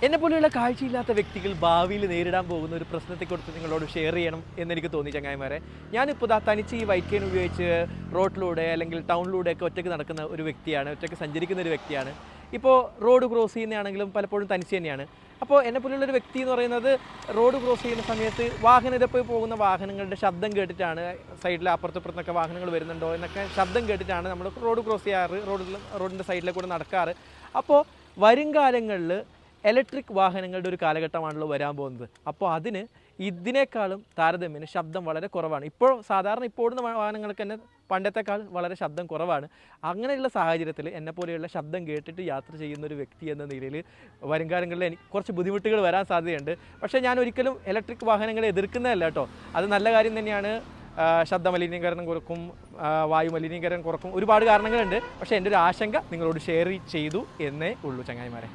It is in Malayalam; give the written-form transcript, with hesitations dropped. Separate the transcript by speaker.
Speaker 1: എന്നെപ്പോലെയുള്ള കാഴ്ചയില്ലാത്ത വ്യക്തികൾ ഭാവിയിൽ നേരിടാൻ പോകുന്ന ഒരു പ്രശ്നത്തെക്കുറിച്ച് നിങ്ങളോട് ഷെയർ ചെയ്യണം എന്നെനിക്ക് തോന്നി ചങ്ങായിമാരെ. ഞാനിപ്പോൾ തനിച്ച് ഈ വൈറ്റ് കെയിൻ ഉപയോഗിച്ച് റോഡിലൂടെ അല്ലെങ്കിൽ ടൗണിലൂടെയൊക്കെ ഒറ്റയ്ക്ക് നടക്കുന്ന ഒരു വ്യക്തിയാണ്, ഒറ്റയ്ക്ക് സഞ്ചരിക്കുന്ന ഒരു വ്യക്തിയാണ്. ഇപ്പോൾ റോഡ് ക്രോസ് ചെയ്യുന്നതാണെങ്കിലും പലപ്പോഴും തനിച്ച് തന്നെയാണ്. അപ്പോൾ എന്നെപ്പോലുള്ളൊരു വ്യക്തി എന്ന് പറയുന്നത് റോഡ് ക്രോസ് ചെയ്യുന്ന സമയത്ത് ഇതപ്പോൾ പോകുന്ന വാഹനങ്ങളുടെ ശബ്ദം കേട്ടിട്ടാണ്, സൈഡിൽ അപ്പുറത്തപ്പുറത്തൊക്കെ വാഹനങ്ങൾ വരുന്നുണ്ടോ എന്നൊക്കെ ശബ്ദം കേട്ടിട്ടാണ് നമ്മൾ റോഡ് ക്രോസ് ചെയ്യാറ്, റോഡിൻ്റെ സൈഡിലെ കൂടെ നടക്കാറ്. അപ്പോൾ വരും കാലങ്ങളിൽ ഇലക്ട്രിക് വാഹനങ്ങളുടെ ഒരു കാലഘട്ടമാണല്ലോ വരാൻ പോകുന്നത്. അപ്പോൾ ഇതിനേക്കാളും താരതമ്യേന ശബ്ദം വളരെ കുറവാണ്. ഇപ്പോൾ ഓടുന്ന വാഹനങ്ങൾക്ക് തന്നെ പണ്ടത്തെക്കാൾ വളരെ ശബ്ദം കുറവാണ്. അങ്ങനെയുള്ള സാഹചര്യത്തിൽ എന്നെപ്പോലെയുള്ള ശബ്ദം കേട്ടിട്ട് യാത്ര ചെയ്യുന്ന ഒരു വ്യക്തി എന്ന നിലയിൽ വരുംകാലങ്ങളിൽ എനിക്ക് കുറച്ച് ബുദ്ധിമുട്ടുകൾ വരാൻ സാധ്യതയുണ്ട്. പക്ഷേ ഞാൻ ഒരിക്കലും ഇലക്ട്രിക് വാഹനങ്ങളെ എതിർക്കുന്നതല്ല കേട്ടോ. അത് നല്ല കാര്യം തന്നെയാണ്. ശബ്ദ മലിനീകരണം കുറക്കും, വായു മലിനീകരണം കുറക്കും, ഒരുപാട് കാരണങ്ങളുണ്ട്. പക്ഷേ എൻ്റെ ഒരു ആശങ്ക നിങ്ങളോട് ഷെയർ ചെയ്തു എന്നേ ഉള്ളൂ ചങ്ങായിമാരെ.